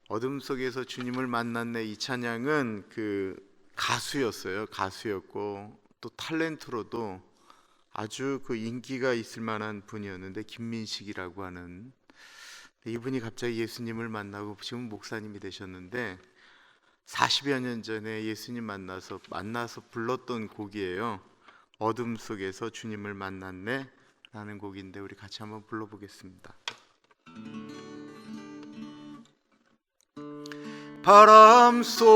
어둠 속에서 주님을 만났네, 이 찬양은 그 가수였고 또 탤런트로도 아주 그 인기가 있을 만한 분이었는데, 김민식이라고 하는 이분이 갑자기 예수님을 만나고 지금 목사님이 되셨는데 40여 년 전에 예수님 만나서 불렀던 곡이에요. 어둠 속에서 주님을 만났네 라는 곡인데 우리 같이 한번 불러보겠습니다. 바람 속에서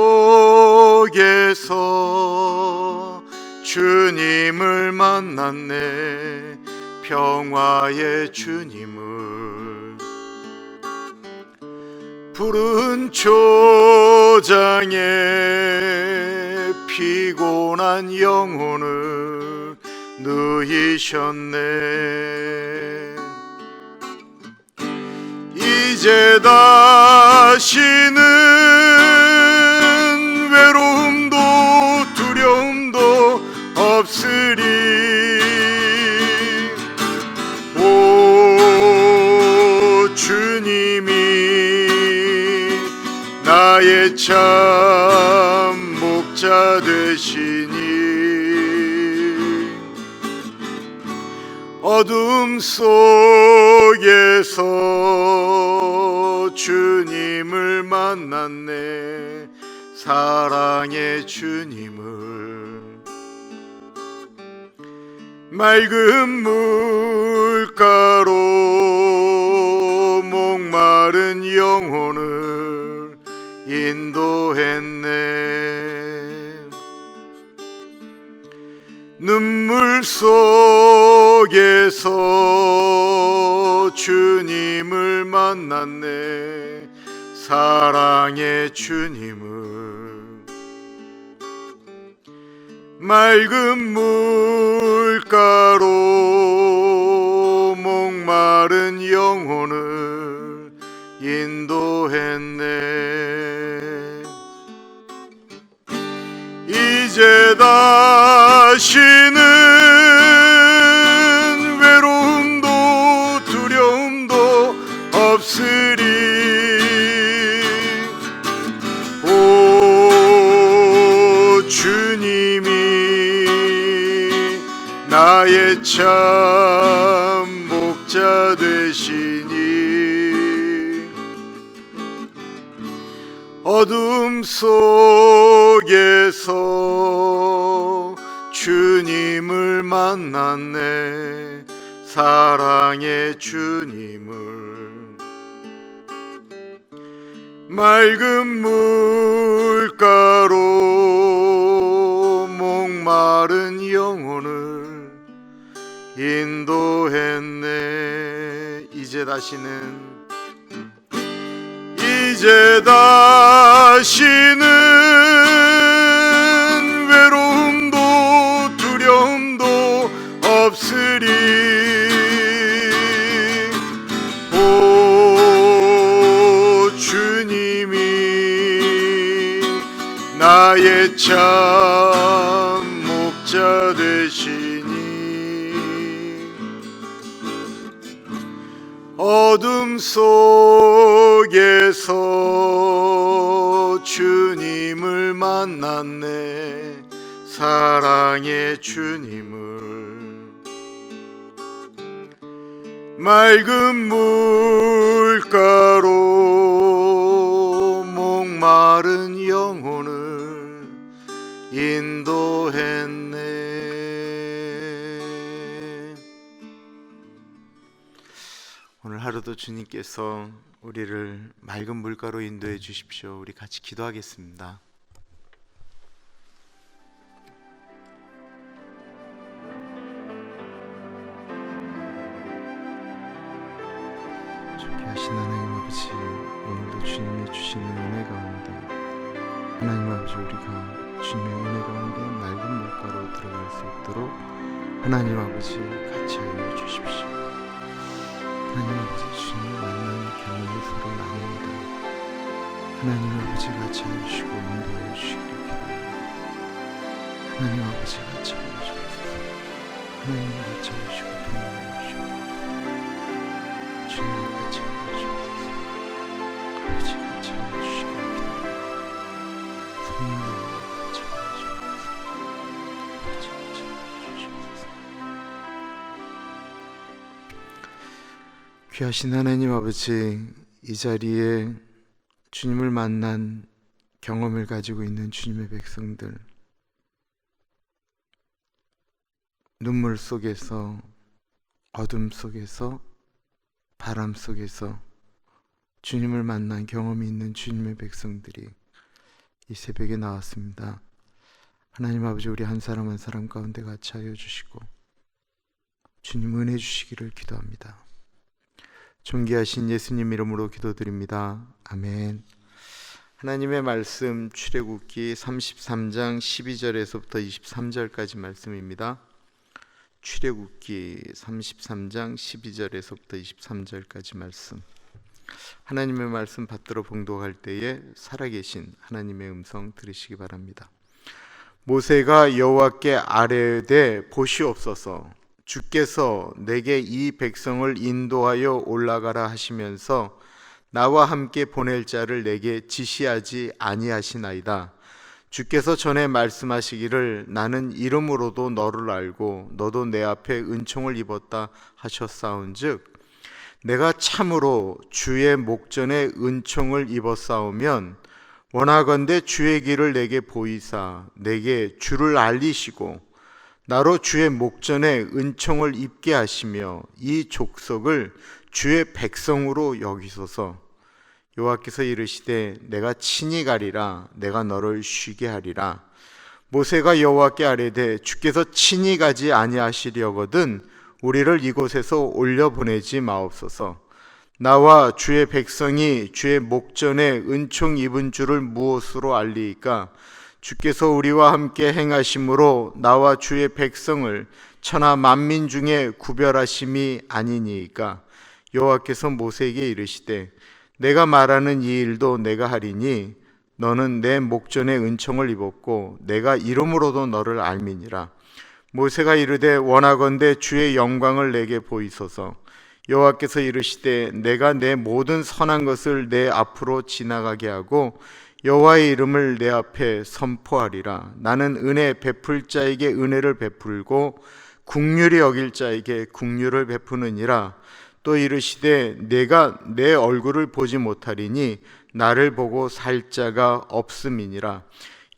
주님을 만났네, 평화의 주님을. 푸른 초장에 피곤한 영혼을 누이셨네. 이제 다시는 외로움도 두려움도 없으리. 오 주님이 나의 참 목자 되시니, 어둠 속에서 주님을 만났네, 사랑의 주님을. 맑은 물가로 목마른 영혼을 인도했네. 눈물 속에서 주님을 만났네, 사랑의 주님을. 맑은 물가로 목마른 영혼을 인도했네. 이제 다시는 외로움도 두려움도 없으리. 오 주님이 나의 참 목자 되시니, 어둠 속에서 주님을 만났네, 사랑의 주님을. 맑은 물가로 목마른 영혼을 인도했네. 이제 다시는 외로움도 두려움도 없으리. 오 주님이 나의 참 목자 되시니, 어둠 속에서 주님을 만났네, 사랑의 주님을. 맑은 물가로 목마른 영혼을 인도했네. 오늘 하루도 주님께서 우리를 맑은 물가로 인도해 주십시오. 우리 같이 기도하겠습니다. 좋게 하신 하나님 아버지, 오늘도 주님이 주시는 은혜 가운데 하나님 아버지, 우리가 주님의 은혜 가운데 맑은 물가로 들어갈 수 있도록 하나님 아버지 같이 하여 주십시오. 하나님 아버지, 주님을 만나는 경험을 서로 나눕니다. 하나님 아버지 같이 해주시고 인도해 주시기를 기도합니다. 하나님 아버지 같이 해주셔서 하나님 같이 해주시고 도움해 주시고 주님 같이 해주셔서 아버지 같이 해주시고 귀하신 하나님 아버지, 이 자리에 주님을 만난 경험을 가지고 있는 주님의 백성들, 눈물 속에서, 어둠 속에서, 바람 속에서 주님을 만난 경험이 있는 주님의 백성들이 이 새벽에 나왔습니다. 하나님 아버지, 우리 한 사람 한 사람 가운데 같이 하여 주시고 주님 은혜 주시기를 기도합니다. 존귀하신 예수님 이름으로 기도드립니다. 아멘. 하나님의 말씀 출애굽기 33장 12절에서부터 23절까지 말씀입니다. 출애굽기 33장 12절에서부터 23절까지 말씀. 하나님의 말씀 받들어 봉독할 때에 살아계신 하나님의 음성 들으시기 바랍니다. 모세가 여호와께 아뢰되 보시옵소서, 주께서 내게 이 백성을 인도하여 올라가라 하시면서 나와 함께 보낼 자를 내게 지시하지 아니하시나이다. 주께서 전에 말씀하시기를 나는 이름으로도 너를 알고 너도 내 앞에 은총을 입었다 하셨사온즉 내가 참으로 주의 목전에 은총을 입었사오면 원하건대 주의 길을 내게 보이사 내게 주를 알리시고 나로 주의 목전에 은총을 입게 하시며 이 족속을 주의 백성으로 여기소서. 여호와께서 이르시되 내가 친히 가리라. 내가 너를 쉬게 하리라. 모세가 여호와께 아뢰되 주께서 친히 가지 아니하시려거든 우리를 이곳에서 올려보내지 마옵소서. 나와 주의 백성이 주의 목전에 은총 입은 줄을 무엇으로 알리이까? 주께서 우리와 함께 행하심으로 나와 주의 백성을 천하 만민 중에 구별하심이 아니니이까? 여호와께서 모세에게 이르시되 내가 말하는 이 일도 내가 하리니 너는 내 목전에 은총을 입었고 내가 이름으로도 너를 알미니라. 모세가 이르되 원하건대 주의 영광을 내게 보이소서. 여호와께서 이르시되 내가 내 모든 선한 것을 내 앞으로 지나가게 하고 여호와의 이름을 내 앞에 선포하리라. 나는 은혜 베풀 자에게 은혜를 베풀고 긍휼히 여길 자에게 긍휼을 베푸느니라. 또 이르시되 내가 내 얼굴을 보지 못하리니 나를 보고 살 자가 없음이니라.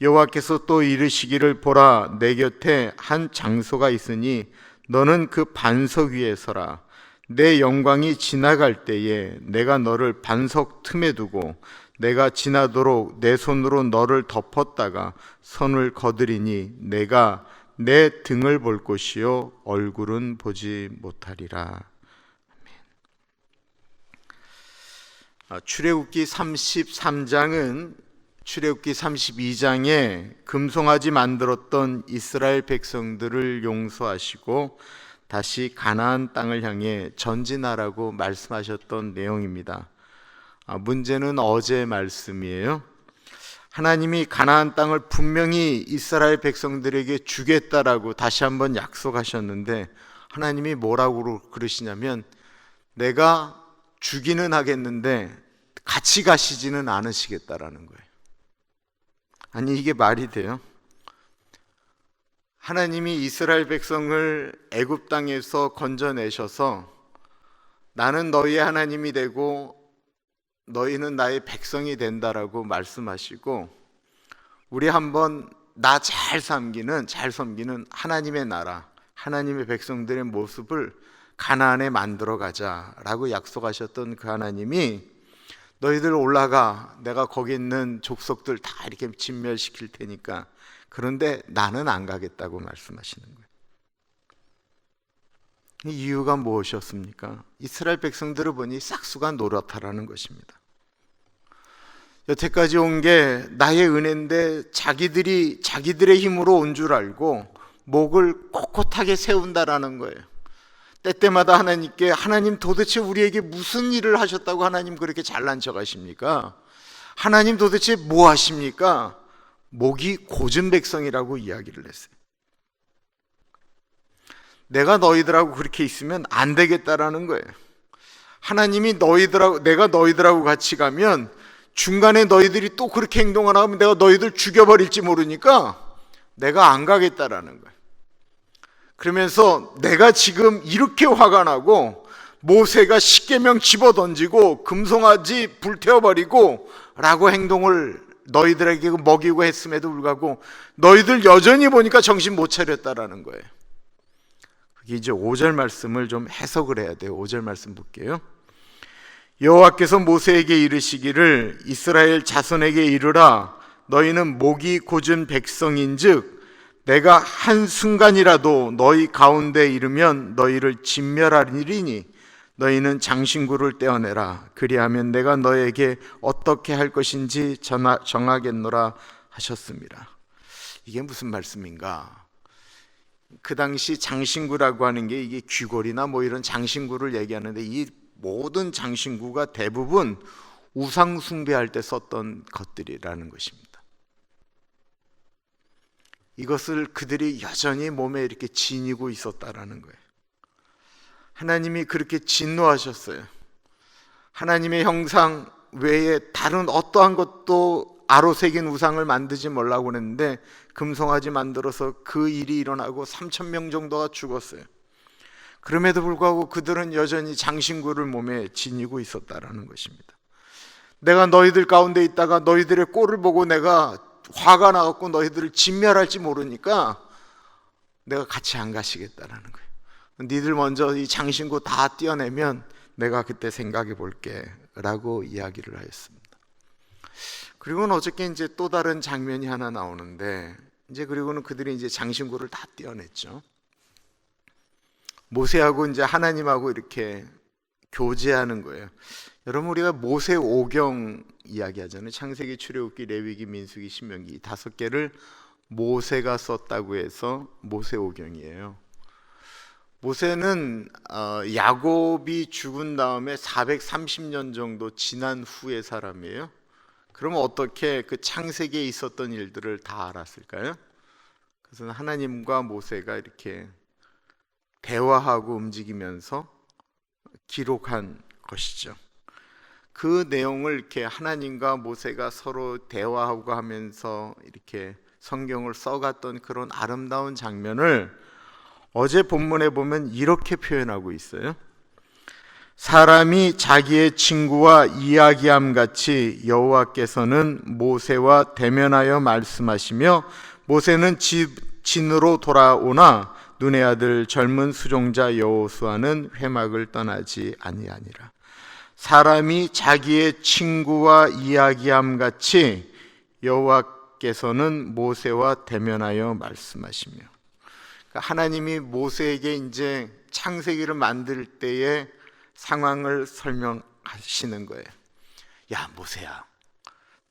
여호와께서 또 이르시기를 보라, 내 곁에 한 장소가 있으니 너는 그 반석 위에 서라. 내 영광이 지나갈 때에 내가 너를 반석 틈에 두고 내가 지나도록 내 손으로 너를 덮었다가 손을 거두리니 내가 내 등을 볼 것이요 얼굴은 보지 못하리라. 출애굽기 33장은 출애굽기 32장에 금송아지 만들었던 이스라엘 백성들을 용서하시고 다시 가나안 땅을 향해 전진하라고 말씀하셨던 내용입니다. 문제는 어제 말씀이에요. 하나님이 가나안 땅을 분명히 이스라엘 백성들에게 주겠다라고 다시 한번 약속하셨는데 하나님이 뭐라고 그러시냐면 내가 주기는 하겠는데 같이 가시지는 않으시겠다라는 거예요. 아니 이게 말이 돼요? 하나님이 이스라엘 백성을 애굽 땅에서 건져내셔서 나는 너희의 하나님이 되고 너희는 나의 백성이 된다라고 말씀하시고 우리 한번 나 잘 섬기는 하나님의 나라, 하나님의 백성들의 모습을 가나안에 만들어 가자라고 약속하셨던 그 하나님이 너희들 올라가 내가 거기 있는 족속들 다 이렇게 진멸시킬 테니까 그런데 나는 안 가겠다고 말씀하시는 거예요. 이유가 무엇이었습니까? 이스라엘 백성들을 보니 싹수가 노랗다라는 것입니다. 여태까지 온 게 나의 은혜인데 자기들의 힘으로 온 줄 알고 목을 꼿꼿하게 세운다라는 거예요. 때때마다 하나님께 하나님 도대체 우리에게 무슨 일을 하셨다고 하나님 그렇게 잘난 척 하십니까? 하나님 도대체 뭐 하십니까? 목이 고진 백성이라고 이야기를 했어요. 내가 너희들하고 그렇게 있으면 안 되겠다라는 거예요. 하나님이 내가 너희들하고 같이 가면 중간에 너희들이 또 그렇게 행동을 하면 내가 너희들 죽여버릴지 모르니까 내가 안 가겠다라는 거예요. 그러면서 내가 지금 이렇게 화가 나고 모세가 십계명 집어던지고 금송아지 불태워버리고 라고 행동을 너희들에게 먹이고 했음에도 불구하고 너희들 여전히 보니까 정신 못 차렸다라는 거예요. 그게 이제 5절 말씀을 좀 해석을 해야 돼요. 5절 말씀 볼게요. 여호와께서 모세에게 이르시기를 이스라엘 자손에게 이르라 너희는 목이 곧은 백성인즉 내가 한순간이라도 너희 가운데 이르면 너희를 진멸하리니 너희는 장신구를 떼어내라 그리하면 내가 너에게 어떻게 할 것인지 정하겠노라 하셨습니다. 이게 무슨 말씀인가? 그 당시 장신구라고 하는 게 이게 귀걸이나 뭐 이런 장신구를 얘기하는데 이 모든 장신구가 대부분 우상 숭배할 때 썼던 것들이라는 것입니다. 이것을 그들이 여전히 몸에 이렇게 지니고 있었다라는 거예요. 하나님이 그렇게 진노하셨어요. 하나님의 형상 외에 다른 어떠한 것도 아로새긴 우상을 만들지 말라고 했는데 금송아지 만들어서 그 일이 일어나고 3,000명 정도가 죽었어요. 그럼에도 불구하고 그들은 여전히 장신구를 몸에 지니고 있었다라는 것입니다. 내가 너희들 가운데 있다가 너희들의 꼴을 보고 내가 화가 나갖고 너희들을 진멸할지 모르니까 내가 같이 안 가시겠다라는 거예요. 니들 먼저 이 장신구 다 떼어내면 내가 그때 생각해 볼게 라고 이야기를 하였습니다. 그리고는 어저께 이제 또 다른 장면이 하나 나오는데 이제 그리고는 그들이 이제 장신구를 다 떼어냈죠. 모세하고 이제 하나님하고 이렇게 교제하는 거예요. 여러분 우리가 모세 오경 이야기하잖아요. 창세기, 출애굽기, 레위기, 민수기, 신명기 5개를 모세가 썼다고 해서 모세 오경이에요. 모세는 야곱이 죽은 다음에 430년 정도 지난 후의 사람이에요. 그러면 어떻게 그 창세기에 있었던 일들을 다 알았을까요? 그래서 하나님과 모세가 이렇게 대화하고 움직이면서 기록한 것이죠. 그 내용을 이렇게 하나님과 모세가 서로 대화하고 하면서 이렇게 성경을 써갔던 그런 아름다운 장면을 어제 본문에 보면 이렇게 표현하고 있어요. 사람이 자기의 친구와 이야기함 같이 여호와께서는 모세와 대면하여 말씀하시며 모세는 진으로 돌아오나 눈의 아들 젊은 수종자 여호수아는 회막을 떠나지 아니하니라. 사람이 자기의 친구와 이야기함 같이 여호와께서는 모세와 대면하여 말씀하시며 하나님이 모세에게 이제 창세기를 만들 때의 상황을 설명하시는 거예요. 야 모세야,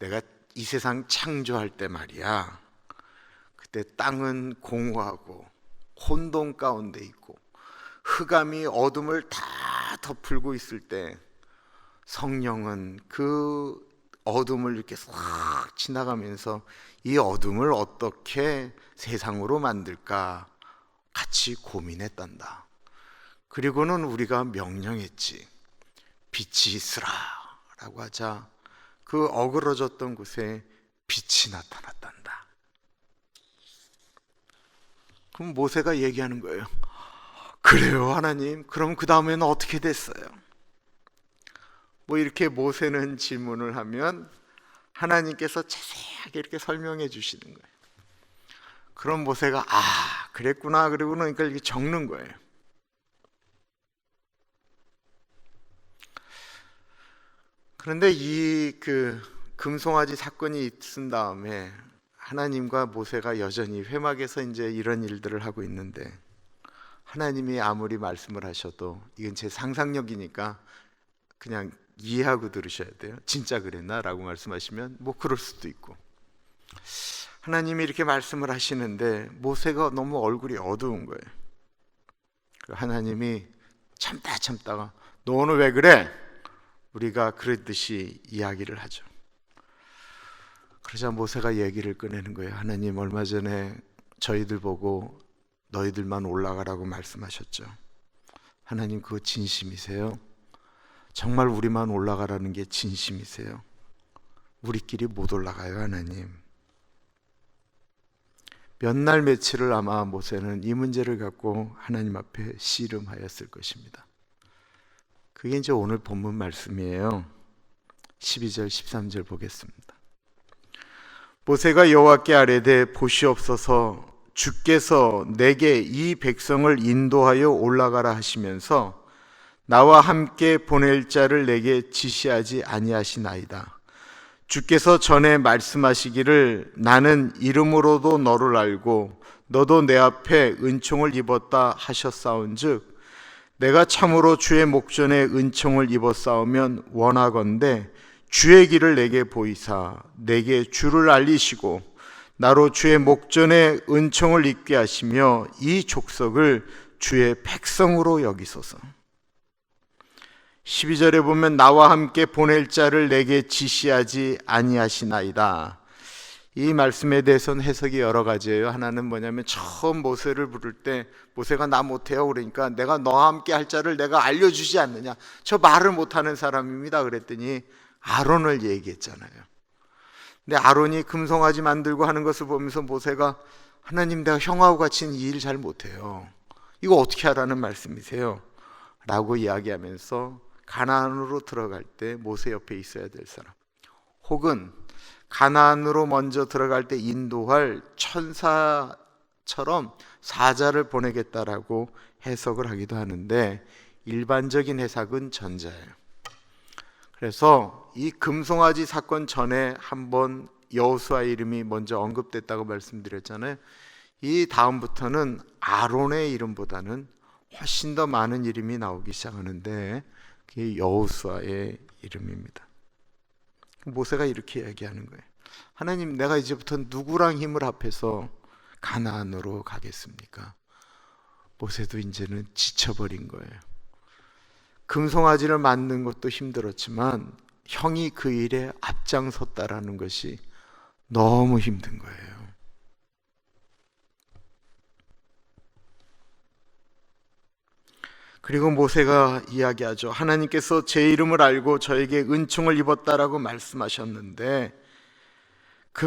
내가 이 세상 창조할 때 말이야, 그때 땅은 공허하고 혼돈 가운데 있고 흑암이 어둠을 다 덮을고 있을 때 성령은 그 어둠을 이렇게 싹 지나가면서 이 어둠을 어떻게 세상으로 만들까 같이 고민했단다. 그리고는 우리가 명령했지. 빛이 있으라 라고 하자 그 어그러졌던 곳에 빛이 나타났단다. 그럼 모세가 얘기하는 거예요. 그래요 하나님, 그럼 그 다음에는 어떻게 됐어요? 뭐 이렇게 모세는 질문을 하면 하나님께서 자세하게 이렇게 설명해 주시는 거예요. 그럼 모세가 그랬구나 그러고는 그러니까 이렇게 적는 거예요. 그런데 이 금송아지 사건이 있은 다음에 하나님과 모세가 여전히 회막에서 이제 이런 일들을 하고 있는데 하나님이 아무리 말씀을 하셔도 이건 제 상상력이니까 그냥 이해하고 들으셔야 돼요. 진짜 그랬나? 라고 말씀하시면 뭐 그럴 수도 있고, 하나님이 이렇게 말씀을 하시는데 모세가 너무 얼굴이 어두운 거예요. 하나님이 참다가 너 오늘 왜 그래? 우리가 그랬듯이 이야기를 하죠. 그러자 모세가 얘기를 꺼내는 거예요. 하나님 얼마 전에 저희들 보고 너희들만 올라가라고 말씀하셨죠. 하나님 그거 진심이세요? 정말 우리만 올라가라는 게 진심이세요? 우리끼리 못 올라가요 하나님. 몇 날 며칠을 아마 모세는 이 문제를 갖고 하나님 앞에 씨름하였을 것입니다. 그게 이제 오늘 본문 말씀이에요. 12절 13절 보겠습니다. 모세가 여호와께 아뢰되 보시옵소서 주께서 내게 이 백성을 인도하여 올라가라 하시면서 나와 함께 보낼 자를 내게 지시하지 아니하시나이다. 주께서 전에 말씀하시기를 나는 이름으로도 너를 알고 너도 내 앞에 은총을 입었다 하셨사온즉 내가 참으로 주의 목전에 은총을 입었사오면 원하건대 주의 길을 내게 보이사 내게 주를 알리시고 나로 주의 목전에 은총을 입게 하시며 이 족속을 주의 백성으로 여기소서. 12절에 보면 나와 함께 보낼 자를 내게 지시하지 아니하시나이다. 이 말씀에 대해서는 해석이 여러 가지예요. 하나는 뭐냐면 처음 모세를 부를 때 모세가 나 못해요 그러니까 내가 너와 함께 할 자를 내가 알려주지 않느냐, 저 말을 못하는 사람입니다 그랬더니 아론을 얘기했잖아요. 근데 아론이 금송아지 만들고 하는 것을 보면서 모세가 하나님 내가 형하고 같이 이 일 잘 못해요, 이거 어떻게 하라는 말씀이세요? 라고 이야기하면서 가나안으로 들어갈 때 모세 옆에 있어야 될 사람, 혹은 가나안으로 먼저 들어갈 때 인도할 천사처럼 사자를 보내겠다라고 해석을 하기도 하는데 일반적인 해석은 전자예요. 그래서 이 금송아지 사건 전에 한번 여호수아 이름이 먼저 언급됐다고 말씀드렸잖아요. 이 다음부터는 아론의 이름보다는 훨씬 더 많은 이름이 나오기 시작하는데 그게 여호수아의 이름입니다. 모세가 이렇게 얘기하는 거예요. 하나님 내가 이제부터 누구랑 힘을 합해서 가나안으로 가겠습니까? 모세도 이제는 지쳐버린 거예요. 금송아지를 만든 것도 힘들었지만 형이 그 일에 앞장섰다라는 것이 너무 힘든 거예요. 그리고 모세가 이야기하죠. 하나님께서 제 이름을 알고 저에게 은총을 입었다라고 말씀하셨는데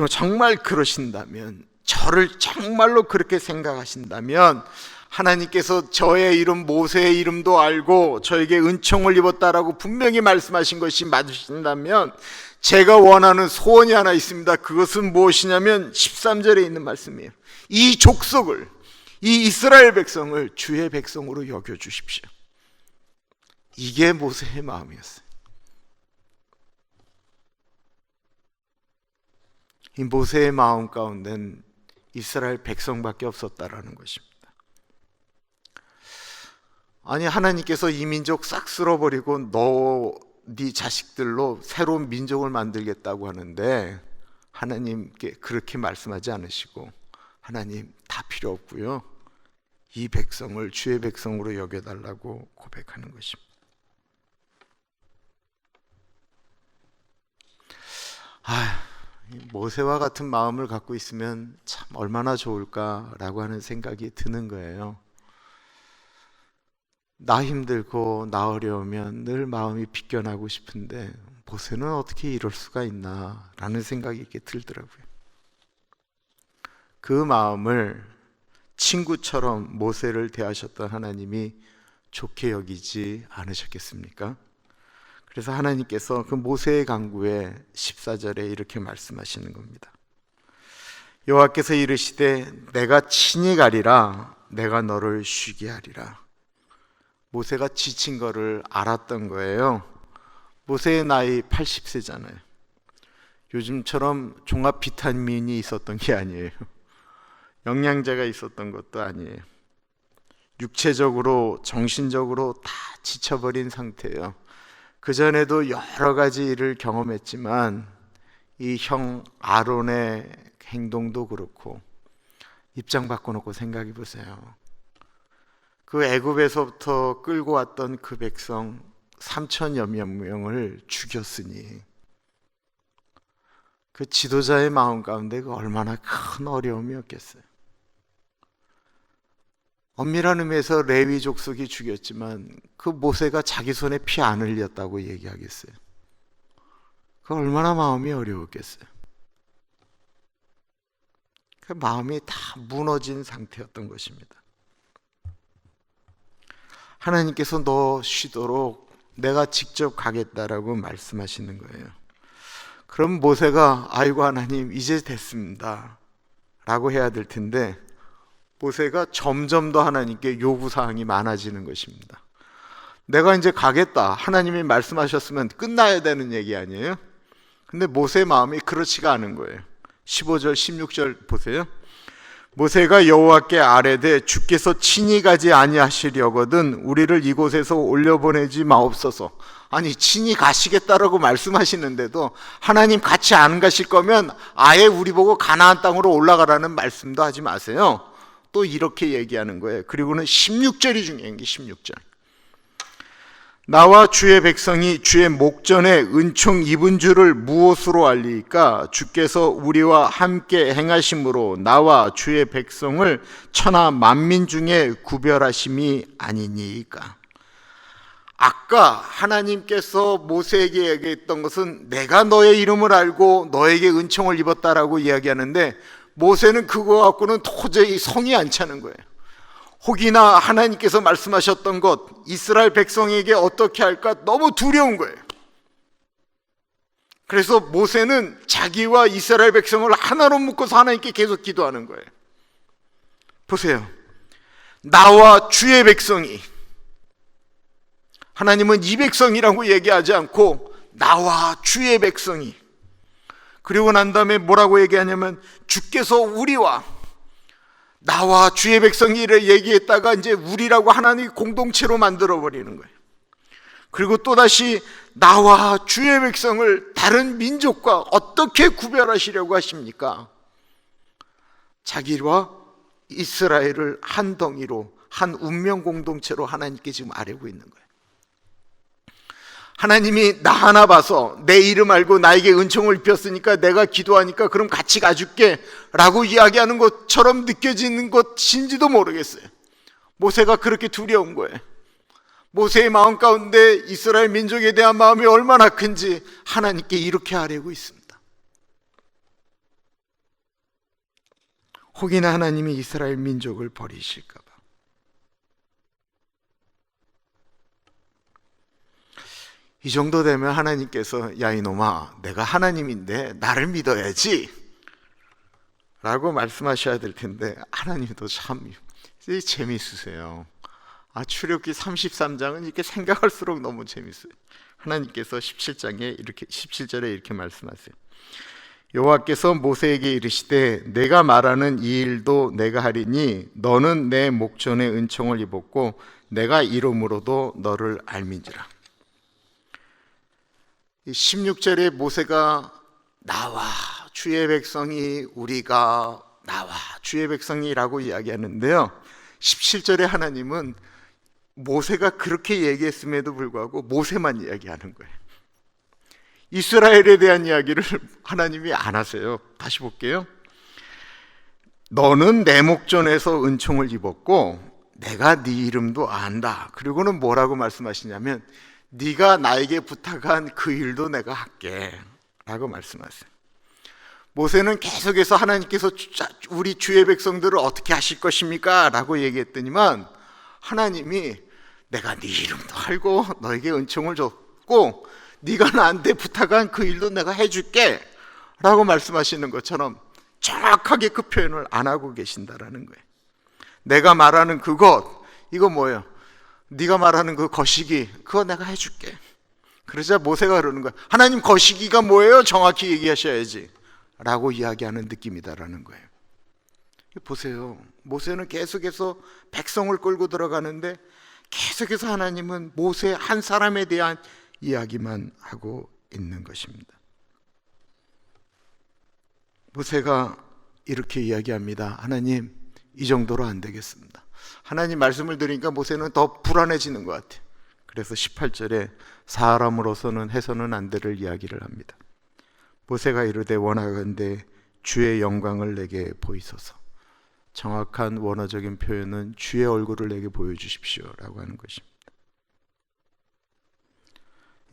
정말 그러신다면, 저를 정말로 그렇게 생각하신다면 하나님께서 저의 이름 모세의 이름도 알고 저에게 은총을 입었다라고 분명히 말씀하신 것이 맞으신다면 제가 원하는 소원이 하나 있습니다. 그것은 무엇이냐면 13절에 있는 말씀이에요. 이 족속을, 이 이스라엘 백성을 주의 백성으로 여겨주십시오. 이게 모세의 마음이었어요. 이 모세의 마음 가운데는 이스라엘 백성밖에 없었다라는 것입니다. 아니 하나님께서 이 민족 싹 쓸어버리고 네 자식들로 새로운 민족을 만들겠다고 하는데 하나님께 그렇게 말씀하지 않으시고 하나님 다 필요 없고요, 이 백성을 주의 백성으로 여겨달라고 고백하는 것입니다. 모세와 같은 마음을 갖고 있으면 참 얼마나 좋을까라고 하는 생각이 드는 거예요. 나 힘들고 나 어려우면 늘 마음이 비껴나고 싶은데 모세는 어떻게 이럴 수가 있나 라는 생각이 이렇게 들더라고요. 그 마음을 친구처럼 모세를 대하셨던 하나님이 좋게 여기지 않으셨겠습니까? 그래서 하나님께서 그 모세의 간구에 14절에 이렇게 말씀하시는 겁니다. 여호와께서 이르시되 내가 친히 가리라, 내가 너를 쉬게 하리라. 모세가 지친 거를 알았던 거예요. 모세의 나이 80세잖아요. 요즘처럼 종합 비타민이 있었던 게 아니에요. 영양제가 있었던 것도 아니에요. 육체적으로 정신적으로 다 지쳐버린 상태예요. 그전에도 여러 가지 일을 경험했지만 이 형 아론의 행동도 그렇고, 입장 바꿔놓고 생각해 보세요. 그 애굽에서부터 끌고 왔던 그 백성 3천여 명을 죽였으니 그 지도자의 마음 가운데 그 얼마나 큰 어려움이었겠어요. 엄밀한 의미에서 레위 족속이 죽였지만 그 모세가 자기 손에 피 안 흘렸다고 얘기하겠어요? 그 얼마나 마음이 어려웠겠어요? 그 마음이 다 무너진 상태였던 것입니다. 하나님께서 너 쉬도록 내가 직접 가겠다라고 말씀하시는 거예요. 그럼 모세가 아이고 하나님 이제 됐습니다 라고 해야 될 텐데, 모세가 점점 더 하나님께 요구사항이 많아지는 것입니다. 내가 이제 가겠다, 하나님이 말씀하셨으면 끝나야 되는 얘기 아니에요? 근데 모세의 마음이 그렇지가 않은 거예요. 15절 16절 보세요. 모세가 여호와께 아뢰되 주께서 친히 가지 아니하시려거든 우리를 이곳에서 올려보내지 마옵소서. 아니, 친히 가시겠다라고 말씀하시는데도 하나님 같이 안 가실 거면 아예 우리 보고 가나안 땅으로 올라가라는 말씀도 하지 마세요. 또 이렇게 얘기하는 거예요. 그리고는 16절이 중요한 게 16절. 나와 주의 백성이 주의 목전에 은총 입은 줄을 무엇으로 알리까? 주께서 우리와 함께 행하심으로 나와 주의 백성을 천하 만민 중에 구별하심이 아니니까. 아까 하나님께서 모세에게 얘기했던 것은 내가 너의 이름을 알고 너에게 은총을 입었다라고 이야기하는데, 모세는 그거 갖고는 도저히 성이 안 차는 거예요. 혹이나 하나님께서 말씀하셨던 것 이스라엘 백성에게 어떻게 할까 너무 두려운 거예요. 그래서 모세는 자기와 이스라엘 백성을 하나로 묶어서 하나님께 계속 기도하는 거예요. 보세요. 나와 주의 백성이, 하나님은 이 백성이라고 얘기하지 않고 나와 주의 백성이, 그리고 난 다음에 뭐라고 얘기하냐면 주께서 우리와, 나와 주의 백성이를 얘기했다가 이제 우리라고 하나님이 공동체로 만들어 버리는 거예요. 그리고 또다시 나와 주의 백성을 다른 민족과 어떻게 구별하시려고 하십니까? 자기와 이스라엘을 한 덩이로, 한 운명 공동체로 하나님께 지금 아뢰고 있는 거예요. 하나님이 나 하나 봐서 내 이름 알고 나에게 은총을 입혔으니까 내가 기도하니까 그럼 같이 가줄게 라고 이야기하는 것처럼 느껴지는 것인지도 모르겠어요. 모세가 그렇게 두려운 거예요. 모세의 마음 가운데 이스라엘 민족에 대한 마음이 얼마나 큰지 하나님께 이렇게 아뢰고 있습니다. 혹이나 하나님이 이스라엘 민족을 버리실까 봐. 이 정도 되면 하나님께서 야 이놈아, 내가 하나님인데 나를 믿어야지 라고 말씀하셔야 될 텐데, 하나님도 참 재미있으세요. 출애굽기 33장은 이렇게 생각할수록 너무 재미있어요. 하나님께서 17절에 이렇게 말씀하세요. 여호와께서 모세에게 이르시되 내가 말하는 이 일도 내가 하리니 너는 내 목전에 은총을 입었고 내가 이름으로도 너를 알민지라. 16절에 모세가 나와 주의 백성이, 우리가 나와 주의 백성이라고 이야기하는데요, 17절에 하나님은 모세가 그렇게 얘기했음에도 불구하고 모세만 이야기하는 거예요. 이스라엘에 대한 이야기를 하나님이 안 하세요. 다시 볼게요. 너는 내 목전에서 은총을 입었고 내가 네 이름도 안다. 그리고는 뭐라고 말씀하시냐면 네가 나에게 부탁한 그 일도 내가 할게 라고 말씀하세요. 모세는 계속해서 하나님께서 우리 주의 백성들을 어떻게 하실 것입니까? 라고 얘기했더니만 하나님이 내가 네 이름도 알고 너에게 은총을 줬고 네가 나한테 부탁한 그 일도 내가 해줄게 라고 말씀하시는 것처럼 정확하게 그 표현을 안 하고 계신다라는 거예요. 내가 말하는 그것, 이거 뭐예요? 네가 말하는 그 거시기, 그거 내가 해줄게. 그러자 모세가 그러는 거야. 하나님, 거시기가 뭐예요? 정확히 얘기하셔야지 라고 이야기하는 느낌이다라는 거예요. 보세요. 모세는 계속해서 백성을 끌고 들어가는데 계속해서 하나님은 모세 한 사람에 대한 이야기만 하고 있는 것입니다. 모세가 이렇게 이야기합니다. 하나님, 이 정도로 안 되겠습니다. 하나님 말씀을 들으니까 모세는 더 불안해지는 것 같아요. 그래서 18절에 사람으로서는 해서는 안 될을 이야기를 합니다. 모세가 이르되 원하건대 주의 영광을 내게 보이소서. 정확한 원어적인 표현은 주의 얼굴을 내게 보여주십시오 라고 하는 것입니다.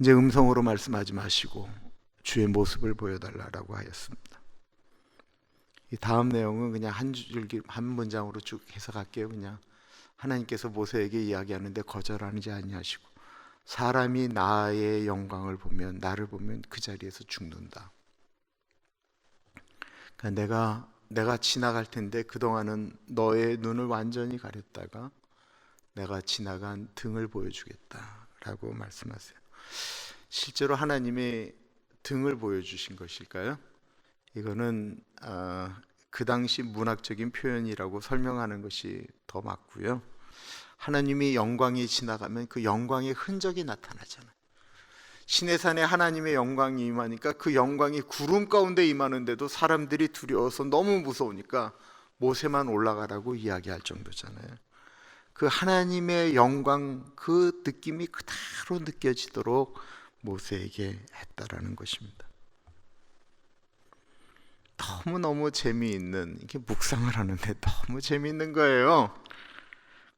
이제 음성으로 말씀하지 마시고 주의 모습을 보여달라고 하였습니다. 이 다음 내용은 그냥 한 줄기 한 문장으로 쭉 해석할게요. 그냥 하나님께서 모세에게 이야기하는데 거절하지 아니하시고 사람이 나의 영광을 보면, 나를 보면 그 자리에서 죽는다. 그러니까 내가 지나갈 텐데 그동안은 너의 눈을 완전히 가렸다가 내가 지나간 등을 보여주겠다라고 말씀하세요. 실제로 하나님의 등을 보여주신 것일까요? 이거는 그 당시 문학적인 표현이라고 설명하는 것이 더 맞고요. 하나님이 영광이 지나가면 그 영광의 흔적이 나타나잖아요. 시내산에 하나님의 영광이 임하니까 그 영광이 구름 가운데 임하는데도 사람들이 두려워서 너무 무서우니까 모세만 올라가라고 이야기할 정도잖아요. 그 하나님의 영광, 그 느낌이 그대로 느껴지도록 모세에게 했다라는 것입니다. 너무너무 재미있는, 이게 묵상을 하는데 너무 재미있는 거예요.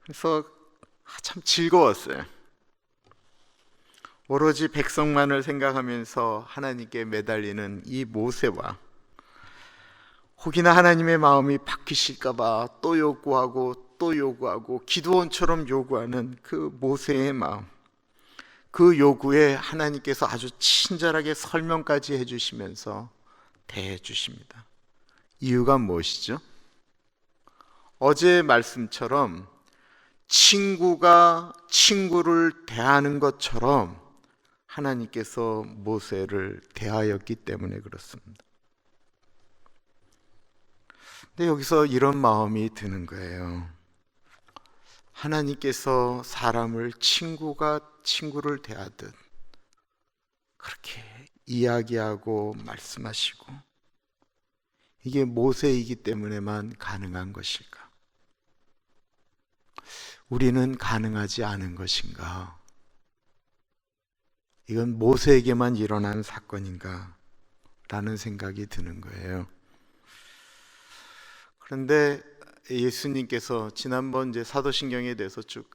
그래서 참 즐거웠어요. 오로지 백성만을 생각하면서 하나님께 매달리는 이 모세와, 혹이나 하나님의 마음이 바뀌실까봐 또 요구하고 또 요구하고 기드온처럼 요구하는 그 모세의 마음, 그 요구에 하나님께서 아주 친절하게 설명까지 해주시면서 대해 주십니다. 이유가 무엇이죠? 어제 말씀처럼 친구가 친구를 대하는 것처럼 하나님께서 모세를 대하였기 때문에 그렇습니다. 근데 여기서 이런 마음이 드는 거예요. 하나님께서 사람을 친구가 친구를 대하듯 그렇게 이야기하고 말씀하시고, 이게 모세이기 때문에만 가능한 것일까? 우리는 가능하지 않은 것인가? 이건 모세에게만 일어난 사건인가? 라는 생각이 드는 거예요. 그런데 예수님께서 지난번 이제 사도신경에 대해서 쭉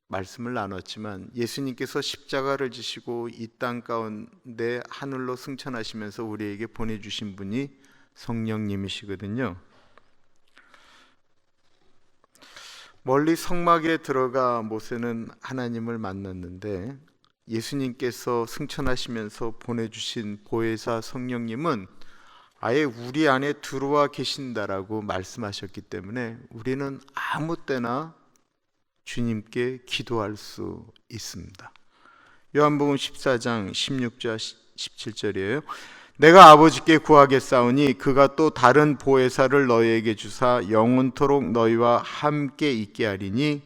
말씀을 나눴지만, 예수님께서 십자가를 지시고 이 땅 가운데 하늘로 승천하시면서 우리에게 보내주신 분이 성령님이시거든요. 멀리 성막에 들어가 모세는 하나님을 만났는데, 예수님께서 승천하시면서 보내주신 보혜사 성령님은 아예 우리 안에 들어와 계신다라고 말씀하셨기 때문에 우리는 아무 때나 주님께 기도할 수 있습니다. 요한복음 14장 16절 17절이에요. 내가 아버지께 구하겠사오니 그가 또 다른 보혜사를 너희에게 주사 영원토록 너희와 함께 있게 하리니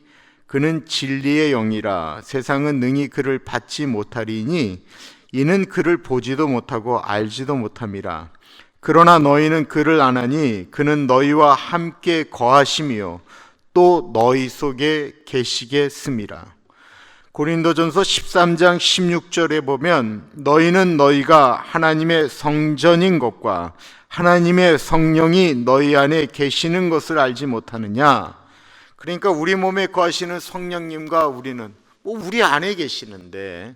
그는 진리의 영이라. 세상은 능히 그를 받지 못하리니 이는 그를 보지도 못하고 알지도 못함이라. 그러나 너희는 그를 아나니 그는 너희와 함께 거하심이요 또 너희 속에 계시겠음이라. 고린도전서 13장 16절에 보면 너희는 너희가 하나님의 성전인 것과 하나님의 성령이 너희 안에 계시는 것을 알지 못하느냐. 그러니까 우리 몸에 거하시는 성령님과 우리는 우리 안에 계시는데,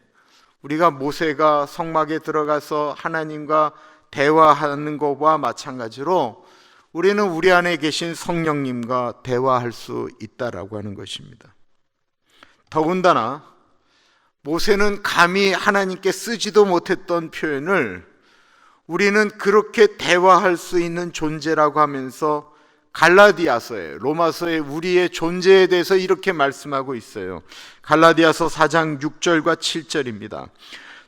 우리가 모세가 성막에 들어가서 하나님과 대화하는 것과 마찬가지로 우리는 우리 안에 계신 성령님과 대화할 수 있다라고 하는 것입니다. 더군다나 모세는 감히 하나님께 쓰지도 못했던 표현을 우리는 그렇게 대화할 수 있는 존재라고 하면서 갈라디아서에, 로마서에 우리의 존재에 대해서 이렇게 말씀하고 있어요. 갈라디아서 4장 6절과 7절입니다.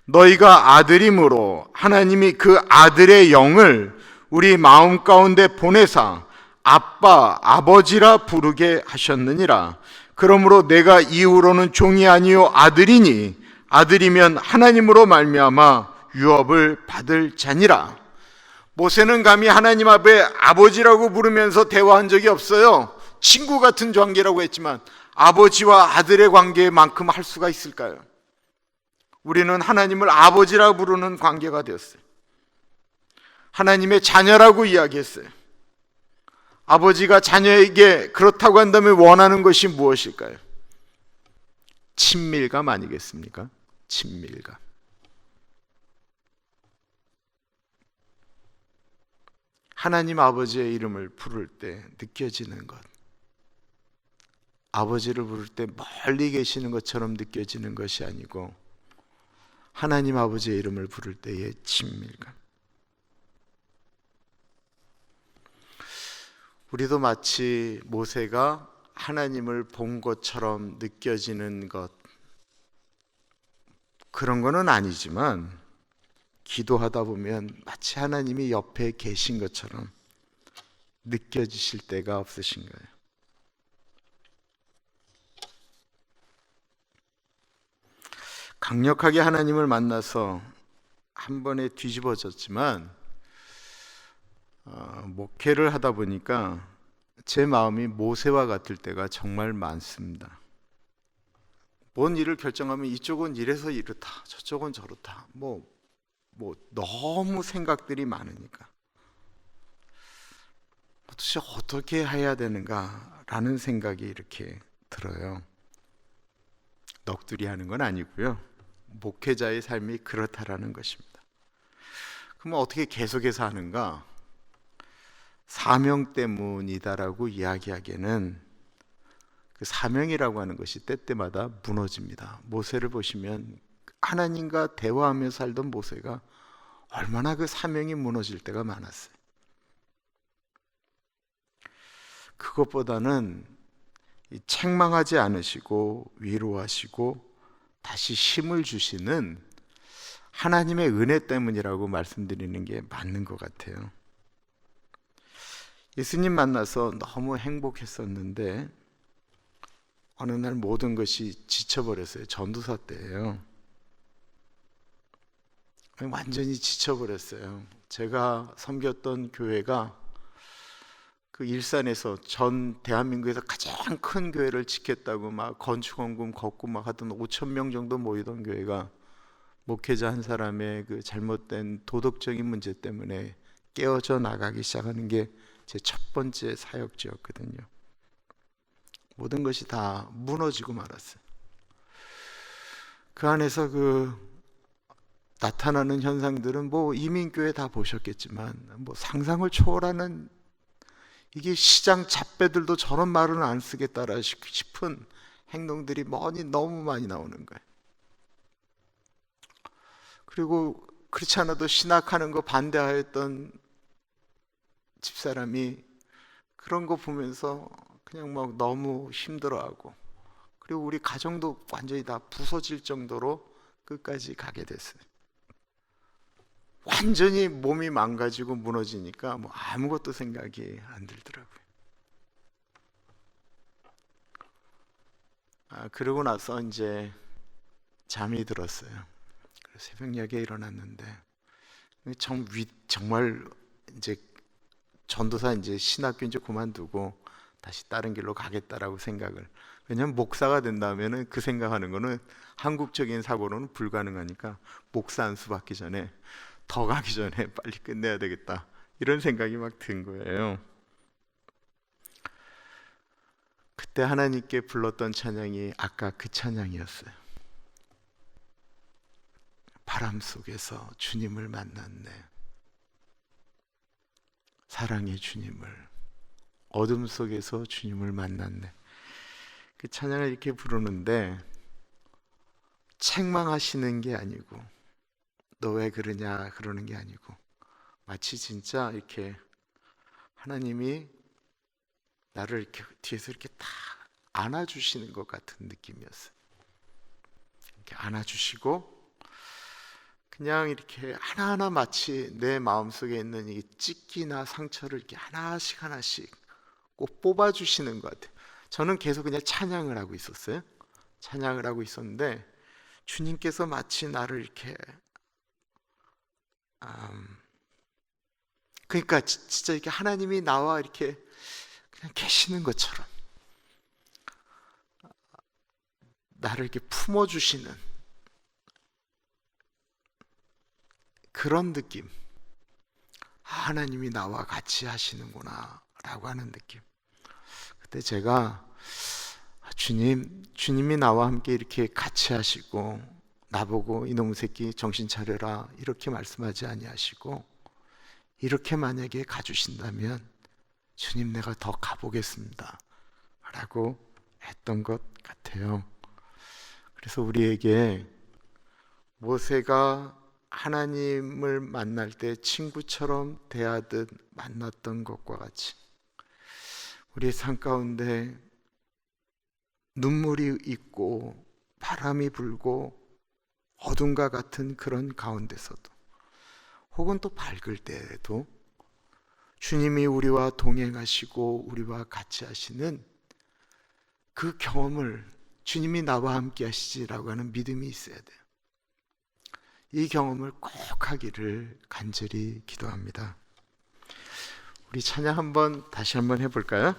너희가 아들임으로 하나님이 그 아들의 영을 우리 마음 가운데 보내사 아빠, 아버지라 부르게 하셨느니라. 그러므로 내가 이후로는 종이 아니요 아들이니 아들이면 하나님으로 말미암아 유업을 받을 자니라. 모세는 감히 하나님 앞에 아버지라고 부르면서 대화한 적이 없어요. 친구 같은 관계라고 했지만 아버지와 아들의 관계만큼 할 수가 있을까요? 우리는 하나님을 아버지라고 부르는 관계가 되었어요. 하나님의 자녀라고 이야기했어요. 아버지가 자녀에게 그렇다고 한다면 원하는 것이 무엇일까요? 친밀감 아니겠습니까? 친밀감. 하나님 아버지의 이름을 부를 때 느껴지는 것, 아버지를 부를 때 멀리 계시는 것처럼 느껴지는 것이 아니고 하나님 아버지의 이름을 부를 때의 친밀감. 우리도 마치 모세가 하나님을 본 것처럼 느껴지는 것, 그런 거는 아니지만 기도하다 보면 마치 하나님이 옆에 계신 것처럼 느껴지실 때가 없으신가요? 강력하게 하나님을 만나서 한 번에 뒤집어졌지만 목회를 하다 보니까 제 마음이 모세와 같을 때가 정말 많습니다. 뭔 일을 결정하면 이쪽은 이래서 이렇다, 저쪽은 저렇다. 뭐 너무 생각들이 많으니까 도대체 어떻게 해야 되는가라는 생각이 이렇게 들어요. 넋두리 하는 건 아니고요. 목회자의 삶이 그렇다라는 것입니다. 그럼 어떻게 계속해서 하는가? 사명 때문이다라고 이야기하기에는 그 사명이라고 하는 것이 때때마다 무너집니다. 모세를 보시면 하나님과 대화하며 살던 모세가 얼마나 그 사명이 무너질 때가 많았어요. 그것보다는 책망하지 않으시고 위로하시고 다시 힘을 주시는 하나님의 은혜 때문이라고 말씀드리는 게 맞는 것 같아요. 예수님 만나서 너무 행복했었는데 어느 날 모든 것이 지쳐버렸어요. 전도사 때예요. 완전히 지쳐버렸어요. 제가 섬겼던 교회가 그 일산에서 전 대한민국에서 가장 큰 교회를 짓겠다고 막 건축원금 걷고 막 하던 5천 명 정도 모이던 교회가 목회자 한 사람의 그 잘못된 도덕적인 문제 때문에 깨어져 나가기 시작하는 게 제 첫 번째 사역지였거든요. 모든 것이 다 무너지고 말았어요. 그 안에서 나타나는 현상들은 이민교회 다 보셨겠지만 상상을 초월하는, 이게 시장 잡배들도 저런 말은 안 쓰겠다라 싶은 행동들이 너무 많이 나오는 거예요. 그리고 그렇지 않아도 신학하는 거 반대하였던 집사람이 그런 거 보면서 그냥 너무 힘들어하고, 그리고 우리 가정도 완전히 다 부서질 정도로 끝까지 가게 됐어요. 완전히 몸이 망가지고 무너지니까 아무것도 생각이 안 들더라고요. 그러고 나서 이제 잠이 들었어요. 새벽녘에 일어났는데 정말 이제 전도사 이제 신학교 이제 그만두고 다시 다른 길로 가겠다라고 생각을, 왜냐하면 목사가 된다면은 그 생각하는 거는 한국적인 사고로는 불가능하니까 목사 안수 받기 전에, 더 가기 전에 빨리 끝내야 되겠다, 이런 생각이 막 든 거예요. 그때 하나님께 불렀던 찬양이 아까 그 찬양이었어요. 바람 속에서 주님을 만났네, 사랑의 주님을, 어둠 속에서 주님을 만났네. 그 찬양을 이렇게 부르는데 책망하시는 게 아니고 너 왜 그러냐 그러는 게 아니고 마치 진짜 이렇게 하나님이 나를 이렇게 뒤에서 이렇게 딱 안아주시는 것 같은 느낌이었어요. 이렇게 안아주시고 그냥 이렇게 하나하나 마치 내 마음속에 있는 이 찢기나 상처를 이렇게 하나씩 꼭 뽑아주시는 것 같아요. 저는 계속 그냥 찬양을 하고 있었어요. 찬양을 하고 있었는데 주님께서 마치 나를 이렇게 그러니까 진짜 이렇게 하나님이 나와 이렇게 그냥 계시는 것처럼 나를 이렇게 품어주시는 그런 느낌. 하나님이 나와 같이 하시는구나 라고 하는 느낌. 그때 제가 주님이 나와 함께 이렇게 같이 하시고 나보고 이놈의 새끼 정신 차려라 이렇게 말씀하지 아니하시고, 이렇게 만약에 가주신다면 주님 내가 더 가보겠습니다 라고 했던 것 같아요. 그래서 우리에게 모세가 하나님을 만날 때 친구처럼 대하듯 만났던 것과 같이 우리의 삶 가운데 눈물이 있고 바람이 불고 어둠과 같은 그런 가운데서도, 혹은 또 밝을 때에도 주님이 우리와 동행하시고 우리와 같이 하시는 그 경험을, 주님이 나와 함께 하시지라고 하는 믿음이 있어야 돼요. 이 경험을 꼭 하기를 간절히 기도합니다. 우리 찬양 다시 한번 해볼까요?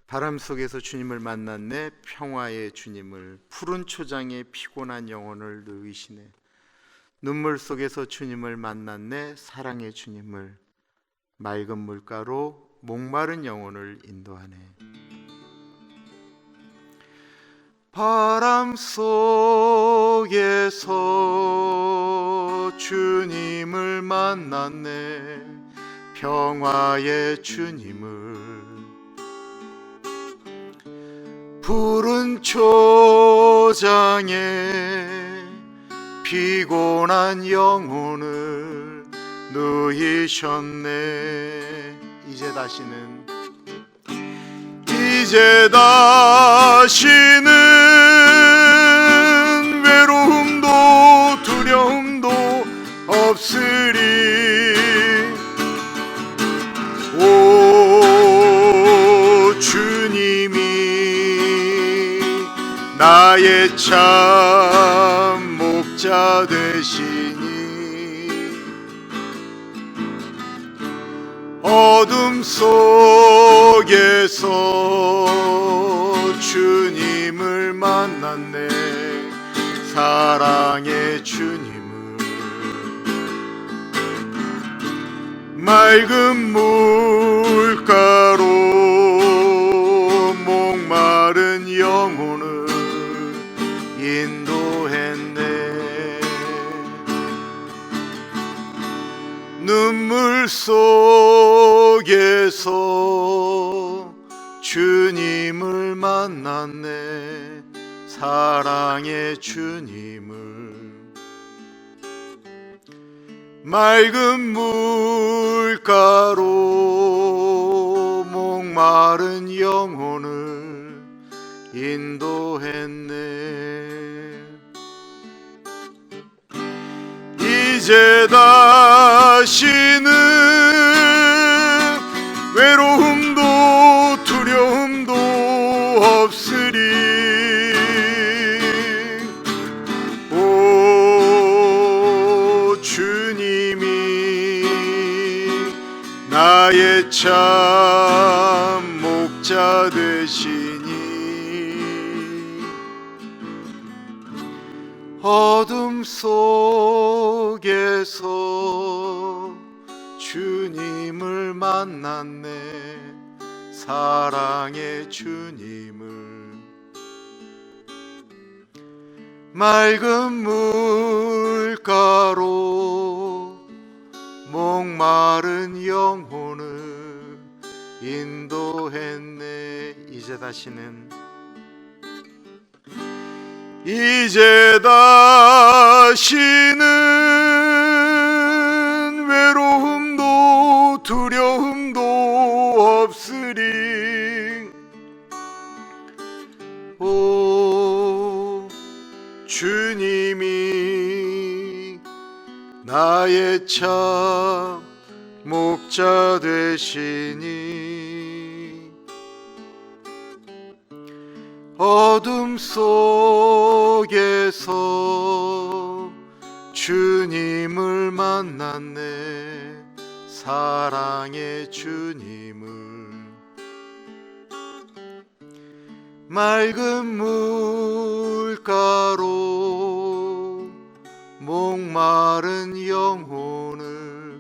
바람 속에서 주님을 만났네, 평화의 주님을. 푸른 초장에 피곤한 영혼을 누이시네. 눈물 속에서 주님을 만났네, 사랑의 주님을. 맑은 물가로 목마른 영혼을 인도하네. 바람 속에서 주님을 만났네, 평화의 주님을. 푸른 초장에 피곤한 영혼을 누이셨네. 이제 다시는 외로움도 두려움도 없으리. 오 주님이 나의 참 목자 되시니, 어둠 속에서 주님을 만났네, 사랑의 주님을. 맑은 물가로 목마른 영혼을 인도했네. 눈물 속에서 주님을 만났네, 사랑의 주님을. 맑은 물가로 목마른 영혼을 인도했네. 이제 다시는 외로움도 두려움도 없으리. 오 주님이 나의 참 목자 되시니, 어둠 속에서 주님을 만났네, 사랑의 주님을. 맑은 물가로 목마른 영혼을 인도했네. 이제 다시는 외로움도 두려움도 없으리. 오 주님이 나의 참 목자 되시니, 어둠 속에서 주님을 만났네, 사랑의 주님을. 맑은 물가로 목마른 영혼을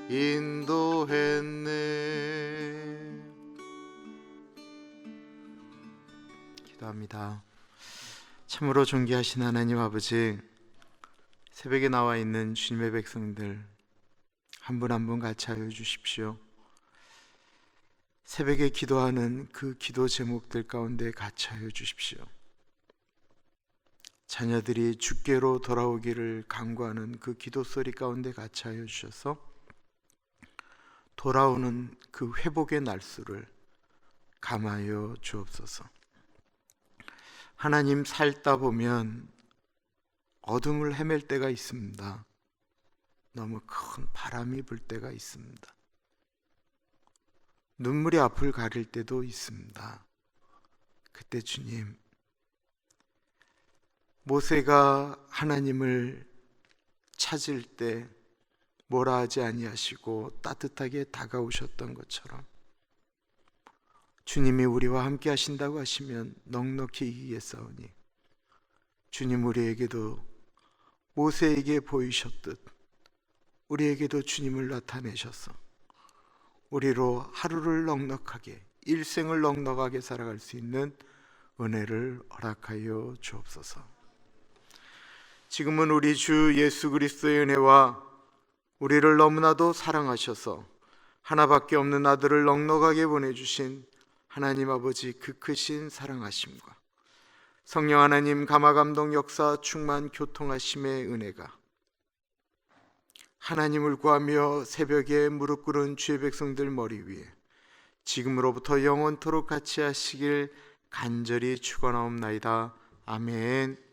인도했네. 기도합니다. 참으로 존귀하신 하나님 아버지, 새벽에 나와 있는 주님의 백성들 한 분 한 분 같이 하여 주십시오. 새벽에 기도하는 그 기도 제목들 가운데 같이 하여 주십시오. 자녀들이 주께로 돌아오기를 간구하는 그 기도 소리 가운데 같이 하여 주셔서 돌아오는 그 회복의 날수를 감하여 주옵소서. 하나님, 살다 보면 어둠을 헤맬 때가 있습니다. 너무 큰 바람이 불 때가 있습니다. 눈물이 앞을 가릴 때도 있습니다. 그때 주님, 모세가 하나님을 찾을 때 뭐라 하지 아니하시고 따뜻하게 다가오셨던 것처럼 주님이 우리와 함께 하신다고 하시면 넉넉히 이기겠사오니 주님, 우리에게도 모세에게 보이셨듯 우리에게도 주님을 나타내셔서 우리로 하루를 넉넉하게, 일생을 넉넉하게 살아갈 수 있는 은혜를 허락하여 주옵소서. 지금은 우리 주 예수 그리스도의 은혜와 우리를 너무나도 사랑하셔서 하나밖에 없는 아들을 넉넉하게 보내주신 하나님 아버지 그 크신 사랑하심과 성령 하나님 감화감동 역사 충만 교통하심의 은혜가 하나님을 구하며 새벽에 무릎 꿇은 주의 백성들 머리 위에 지금으로부터 영원토록 같이 하시길 간절히 축원하옵나이다. 아멘.